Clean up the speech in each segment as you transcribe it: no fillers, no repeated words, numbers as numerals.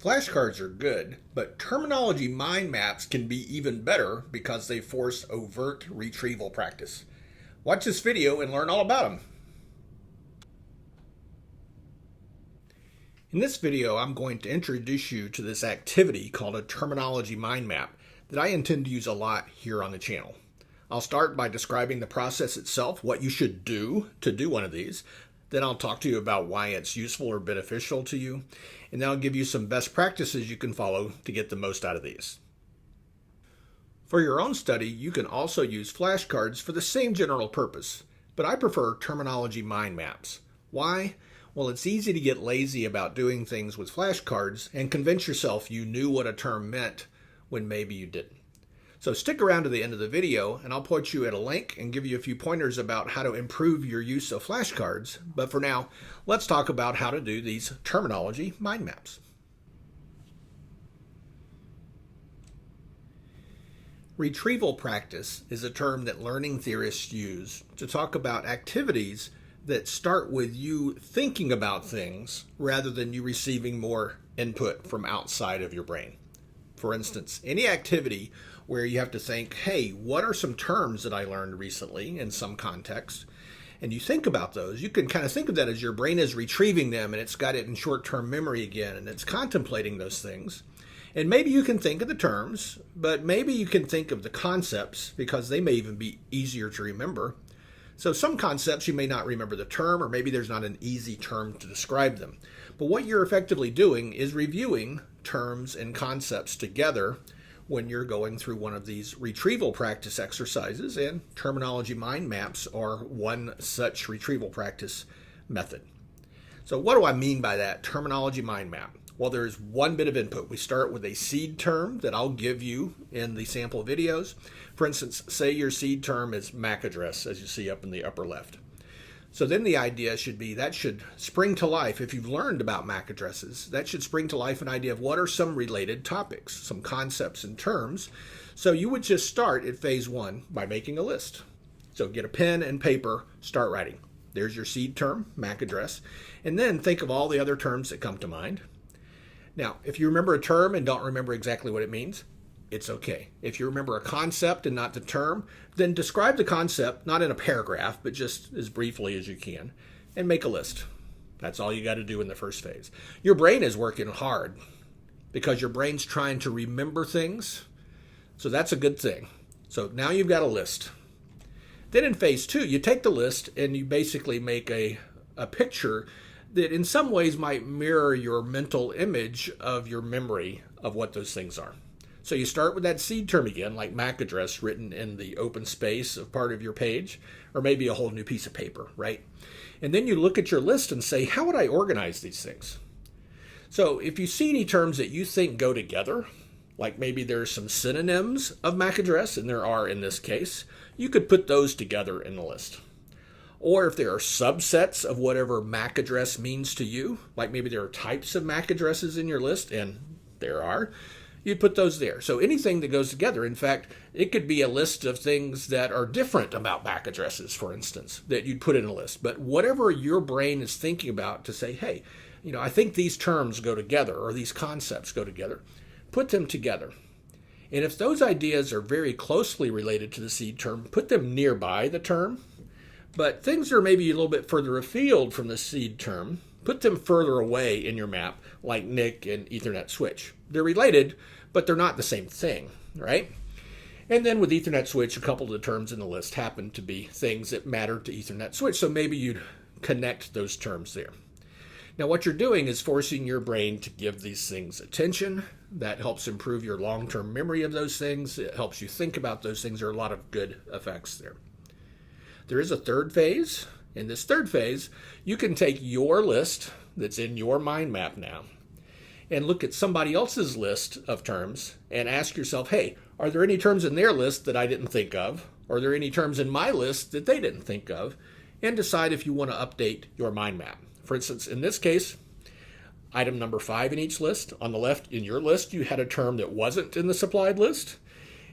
Flashcards are good, but terminology mind maps can be even better because they force overt retrieval practice. Watch this video and learn all about them. In this video, I'm going to introduce you to this activity called a terminology mind map that I intend to use a lot here on the channel. I'll start by describing the process itself, what you should do to do one of these. Then I'll talk to you about why it's useful or beneficial to you. And then I'll give you some best practices you can follow to get the most out of these. For your own study, you can also use flashcards for the same general purpose, but I prefer terminology mind maps. Why? Well, it's easy to get lazy about doing things with flashcards and convince yourself you knew what a term meant when maybe you didn't. So stick around to the end of the video and I'll point you at a link and give you a few pointers about how to improve your use of flashcards. But for now, let's talk about how to do these terminology mind maps. Retrieval practice is a term that learning theorists use to talk about activities that start with you thinking about things rather than you receiving more input from outside of your brain. For instance, any activity where you have to think, hey, what are some terms that I learned recently in some context? And you think about those. You can kind of think of that as your brain is retrieving them and it's got it in short-term memory again and it's contemplating those things. And maybe you can think of the terms, but maybe you can think of the concepts because they may even be easier to remember. So some concepts you may not remember the term, or maybe there's not an easy term to describe them. But what you're effectively doing is reviewing terms and concepts together when you're going through one of these retrieval practice exercises, and terminology mind maps are one such retrieval practice method. So what do I mean by that, terminology mind map? Well, there's one bit of input. We start with a seed term that I'll give you in the sample videos. For instance, say your seed term is MAC address, as you see up in the upper left. So then the idea should be that should spring to life, if you've learned about MAC addresses, that should spring to life an idea of what are some related topics, some concepts and terms. So you would just start at phase one by making a list. So get a pen and paper, start writing. There's your seed term, MAC address, and then think of all the other terms that come to mind. Now, if you remember a term and don't remember exactly what it means, it's okay. If you remember a concept and not the term, then describe the concept, not in a paragraph, but just as briefly as you can, and make a list. That's all you got to do in the first phase. Your brain is working hard because your brain's trying to remember things, so that's a good thing. So now you've got a list. Then in phase two, you take the list and you basically make a picture that in some ways might mirror your mental image of your memory of what those things are. So you start with that seed term again, like MAC address written in the open space of part of your page, or maybe a whole new piece of paper, right? And then you look at your list and say, how would I organize these things? So if you see any terms that you think go together, like maybe there's some synonyms of MAC address, and there are in this case, you could put those together in the list. Or if there are subsets of whatever MAC address means to you, like maybe there are types of MAC addresses in your list, and there are, you'd put those there. So anything that goes together, in fact, it could be a list of things that are different about MAC addresses, for instance, that you'd put in a list. But whatever your brain is thinking about to say, hey, I think these terms go together or these concepts go together, put them together. And if those ideas are very closely related to the seed term, put them nearby the term. But things are maybe a little bit further afield from the seed term, put them further away in your map, like NIC and Ethernet switch. They're related, but they're not the same thing, right? And then with Ethernet switch, a couple of the terms in the list happen to be things that matter to Ethernet switch, so maybe you'd connect those terms there. Now what you're doing is forcing your brain to give these things attention. That helps improve your long-term memory of those things. It helps you think about those things. There are a lot of good effects there. There is a third phase. In this third phase, you can take your list that's in your mind map now and look at somebody else's list of terms and ask yourself, hey, are there any terms in their list that I didn't think of? Are there any terms in my list that they didn't think of? And decide if you want to update your mind map. For instance, in this case, item number 5 in each list, on the left in your list, you had a term that wasn't in the supplied list.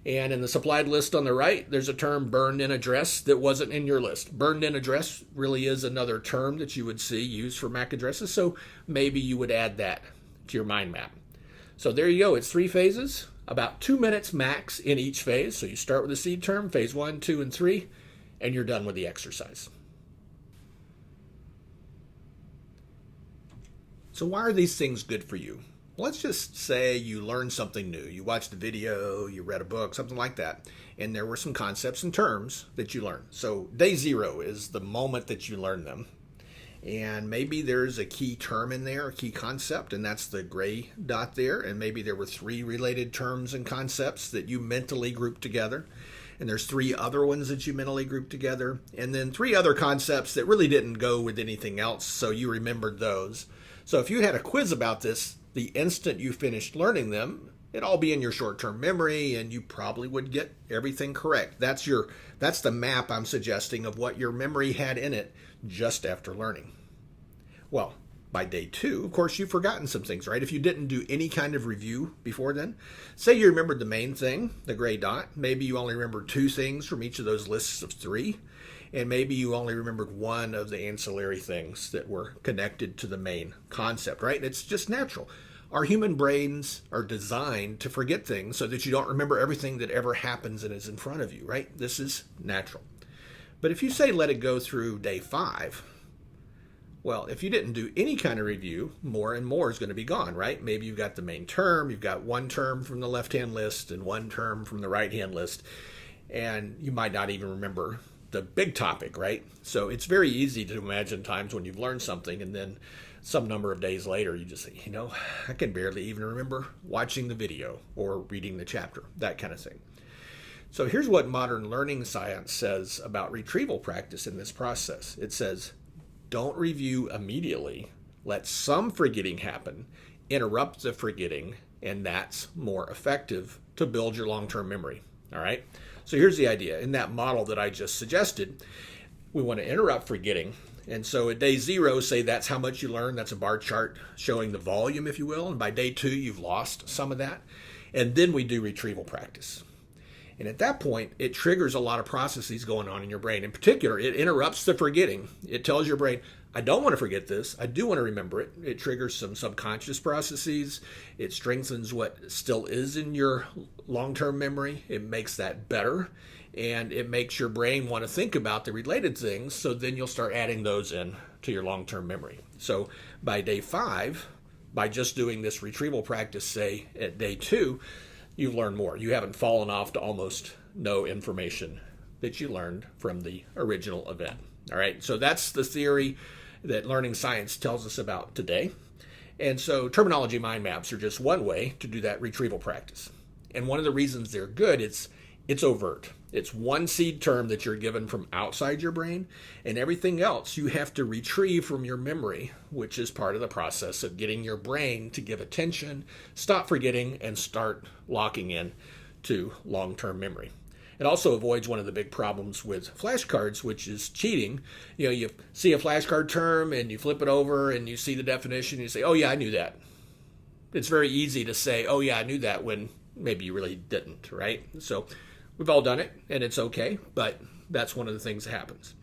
And in the supplied list on the right, there's a term burned in address that wasn't in your list. Burned in address really is another term that you would see used for MAC addresses, so maybe you would add that to your mind map. So there you go. It's 3 phases, about 2 minutes max in each phase. So you start with the seed term, phase 1, 2, and 3, and you're done with the exercise. So why are these things good for you? Well, let's just say you learned something new. You watched a video, you read a book, something like that, and there were some concepts and terms that you learned. So day 0 is the moment that you learn them. And maybe there's a key term in there, a key concept, and that's the gray dot there. And maybe there were 3 related terms and concepts that you mentally grouped together. And there's 3 other ones that you mentally grouped together. And then 3 other concepts that really didn't go with anything else, so you remembered those. So if you had a quiz about this, the instant you finished learning them, it'd all be in your short-term memory, and you probably would get everything correct. That's the map I'm suggesting of what your memory had in it just after learning. Well, by day 2, of course, you've forgotten some things, right? If you didn't do any kind of review before then, say you remembered the main thing, the gray dot, maybe you only remembered 2 things from each of those lists of 3, and maybe you only remembered 1 of the ancillary things that were connected to the main concept, right? It's just natural. Our human brains are designed to forget things so that you don't remember everything that ever happens and is in front of you, right? This is natural. But if you say let it go through day 5, well, if you didn't do any kind of review, more and more is going to be gone, right? Maybe you've got the main term, you've got 1 term from the left-hand list and 1 term from the right-hand list, and you might not even remember the big topic, right? So it's very easy to imagine times when you've learned something and then some number of days later you just say, I can barely even remember watching the video or reading the chapter, that kind of thing. So here's what modern learning science says about retrieval practice in this process. It says, don't review immediately. Let some forgetting happen. Interrupt the forgetting, and that's more effective to build your long-term memory. All right? So here's the idea. In that model that I just suggested, we want to interrupt forgetting. And so at day 0, say that's how much you learned. That's a bar chart showing the volume, if you will. And by day 2, you've lost some of that. And then we do retrieval practice. And at that point, it triggers a lot of processes going on in your brain. In particular, it interrupts the forgetting. It tells your brain, I don't want to forget this. I do want to remember it. It triggers some subconscious processes. It strengthens what still is in your long-term memory. It makes that better. And it makes your brain want to think about the related things. So then you'll start adding those in to your long-term memory. So by day 5, by just doing this retrieval practice, say at day 2, you've learned more. You haven't fallen off to almost no information that you learned from the original event. All right, so that's the theory that learning science tells us about today. And so terminology mind maps are just one way to do that retrieval practice. And one of the reasons they're good, it's overt. It's 1 seed term that you're given from outside your brain, and everything else you have to retrieve from your memory, which is part of the process of getting your brain to give attention, stop forgetting, and start locking in to long-term memory. It also avoids one of the big problems with flashcards, which is cheating. You see a flashcard term and you flip it over and you see the definition and you say, oh yeah, I knew that. It's very easy to say, oh yeah, I knew that, when maybe you really didn't, right? So we've all done it, and it's okay, but that's one of the things that happens.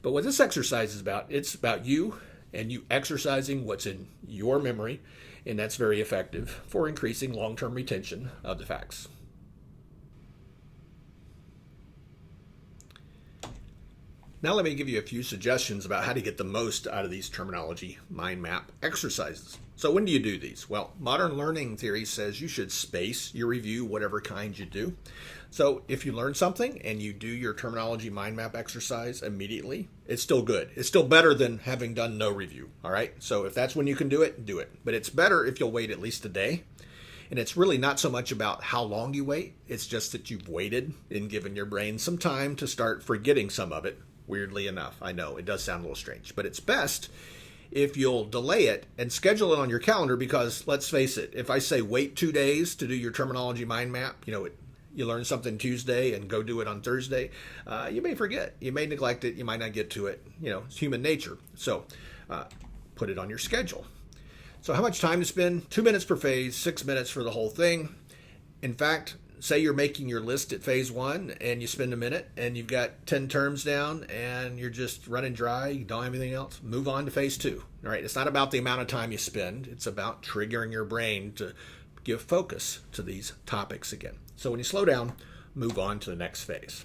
But what this exercise is about, it's about you and you exercising what's in your memory, and that's very effective for increasing long-term retention of the facts. Now let me give you a few suggestions about how to get the most out of these terminology mind map exercises. So when do you do these? Well, modern learning theory says you should space your review, whatever kind you do. So if you learn something and you do your terminology mind map exercise immediately, it's still good. It's still better than having done no review, all right? So if that's when you can do it, do it. But it's better if you'll wait at least a day. And it's really not so much about how long you wait. It's just that you've waited and given your brain some time to start forgetting some of it. Weirdly enough, I know it does sound a little strange, but it's best if you'll delay it and schedule it on your calendar, because let's face it, if I say wait 2 days to do your terminology mind map, you learn something Tuesday and go do it on Thursday, you may forget, you may neglect it, you might not get to it. It's human nature. So put it on your schedule. So how much time to spend? 2 minutes per phase, 6 minutes for the whole thing. In fact, say you're making your list at phase 1 and you spend a minute and you've got 10 terms down and you're just running dry, you don't have anything else, move on to phase 2. All right, it's not about the amount of time you spend, it's about triggering your brain to give focus to these topics again. So when you slow down, move on to the next phase.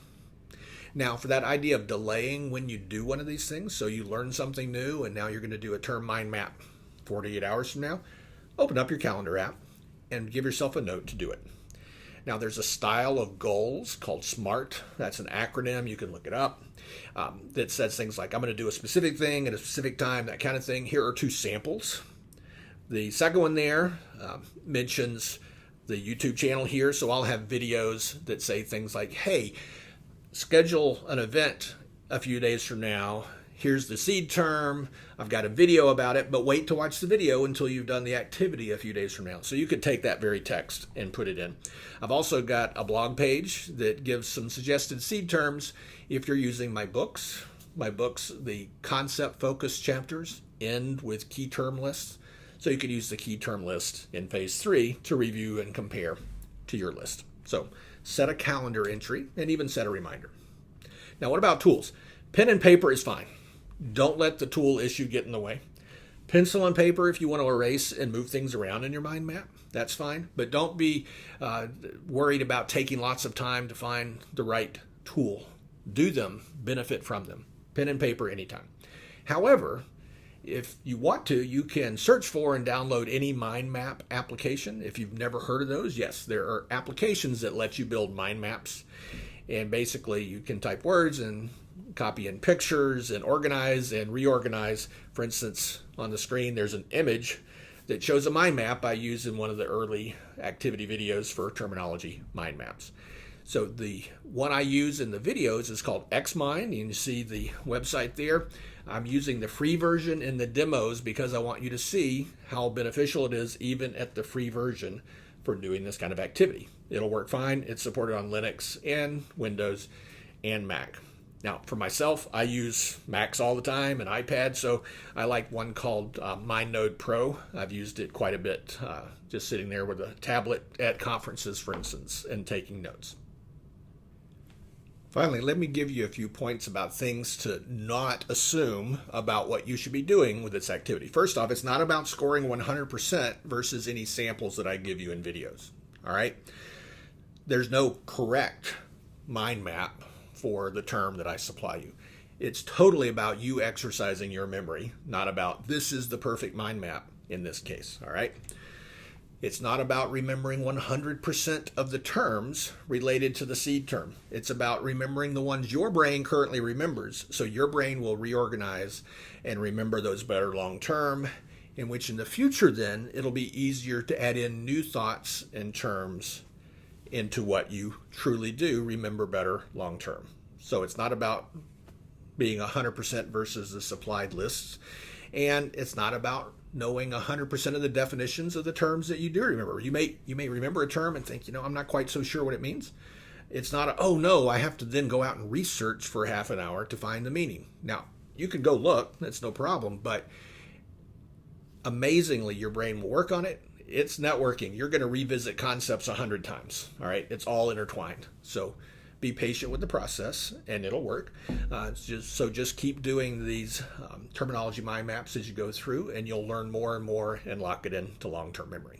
Now, for that idea of delaying when you do one of these things, so you learn something new and now you're going to do a term mind map 48 hours from now, open up your calendar app and give yourself a note to do it. Now, there's a style of goals called SMART. That's an acronym. You can look it up. That says things like, I'm going to do a specific thing at a specific time, that kind of thing. Here are 2 samples. The second one there mentions the YouTube channel here. So I'll have videos that say things like, hey, schedule an event a few days from now. Here's the seed term. I've got a video about it, but wait to watch the video until you've done the activity a few days from now. So you could take that very text and put it in. I've also got a blog page that gives some suggested seed terms if you're using my books. My books, the concept focused chapters end with key term lists. So you could use the key term list in phase 3 to review and compare to your list. So set a calendar entry and even set a reminder. Now, what about tools? Pen and paper is fine. Don't let the tool issue get in the way. Pencil and paper, if you want to erase and move things around in your mind map, that's fine. But don't be worried about taking lots of time to find the right tool. Do them, benefit from them. Pen and paper anytime. However, if you want to, you can search for and download any mind map application. If you've never heard of those, yes, there are applications that let you build mind maps. And basically, you can type words and copy in pictures and organize and reorganize. For instance, on the screen, there's an image that shows a mind map I used in one of the early activity videos for terminology mind maps. So the one I use in the videos is called XMind. You can see the website there. I'm using the free version in the demos because I want you to see how beneficial it is even at the free version for doing this kind of activity. It'll work fine. It's supported on Linux and Windows and Mac. Now, for myself, I use Macs all the time and iPad, so I like one called MindNode Pro. I've used it quite a bit, just sitting there with a tablet at conferences, for instance, and taking notes. Finally, let me give you a few points about things to not assume about what you should be doing with this activity. First off, it's not about scoring 100% versus any samples that I give you in videos. All right? There's no correct mind map for the term that I supply you. It's totally about you exercising your memory, not about this is the perfect mind map in this case. All right? It's not about remembering 100% of the terms related to the seed term. It's about remembering the ones your brain currently remembers, so your brain will reorganize and remember those better long term, in which in the future then it'll be easier to add in new thoughts and terms into what you truly do remember better long term. So it's not about being 100% versus the supplied lists, and it's not about knowing 100% of the definitions of the terms that you do remember. You may remember a term and think, I'm not quite so sure what it means. It's not oh no, I have to then go out and research for half an hour to find the meaning. Now, you can go look, that's no problem, but amazingly, your brain will work on it. It's networking. You're going to revisit concepts 100 times. All right, it's all intertwined. So be patient with the process, and it'll work. Just keep doing these terminology mind maps as you go through, and you'll learn more and more and lock it into long-term memory.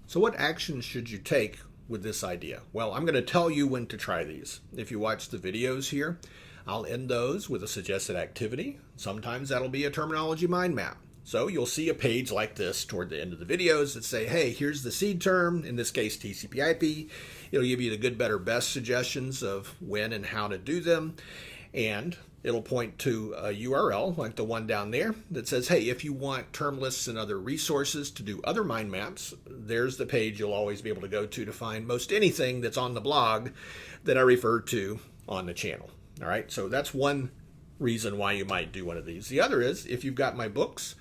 So what actions should you take with this idea? Well, I'm going to tell you when to try these. If you watch the videos here, I'll end those with a suggested activity. Sometimes that'll be a terminology mind map. So you'll see a page like this toward the end of the videos that say, hey, here's the seed term, in this case TCP/IP. It'll give you the good, better, best suggestions of when and how to do them. And it'll point to a URL like the one down there that says, hey, if you want term lists and other resources to do other mind maps, there's the page you'll always be able to go to find most anything that's on the blog that I referred to on the channel. All right, so that's one reason why you might do one of these. The other is if you've got my books.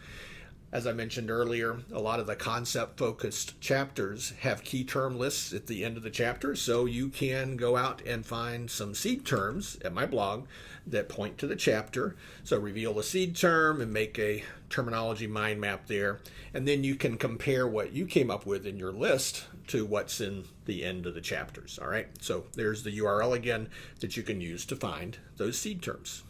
As I mentioned earlier, a lot of the concept-focused chapters have key term lists at the end of the chapter, so you can go out and find some seed terms at my blog that point to the chapter. So reveal the seed term and make a terminology mind map there, and then you can compare what you came up with in your list to what's in the end of the chapters. All right, so there's the URL again that you can use to find those seed terms.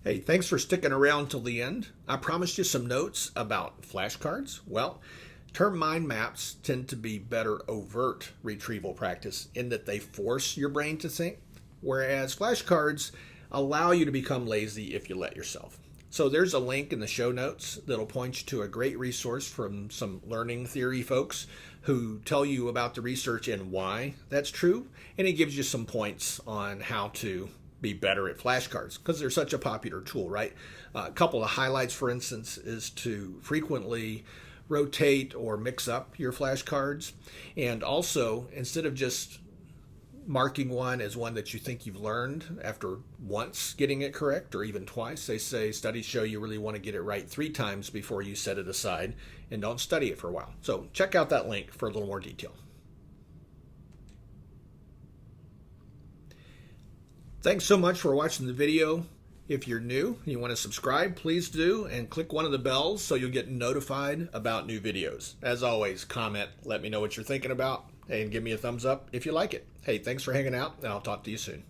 Hey, thanks for sticking around till the end. I promised you some notes about flashcards. Well, term mind maps tend to be better overt retrieval practice in that they force your brain to think, whereas flashcards allow you to become lazy if you let yourself. So there's a link in the show notes that'll point you to a great resource from some learning theory folks who tell you about the research and why that's true, and it gives you some points on how to be better at flashcards because they're such a popular tool, right? A couple of highlights, for instance, is to frequently rotate or mix up your flashcards, and also instead of just marking one as one that you think you've learned after once getting it correct or even twice. They say studies show you really want to get it right 3 times before you set it aside and don't study it for a while. So check out that link for a little more detail. Thanks so much for watching the video. If you're new and you want to subscribe, please do, and click one of the bells so you'll get notified about new videos. As always, comment, let me know what you're thinking about, and give me a thumbs up if you like it. Hey, thanks for hanging out, and I'll talk to you soon.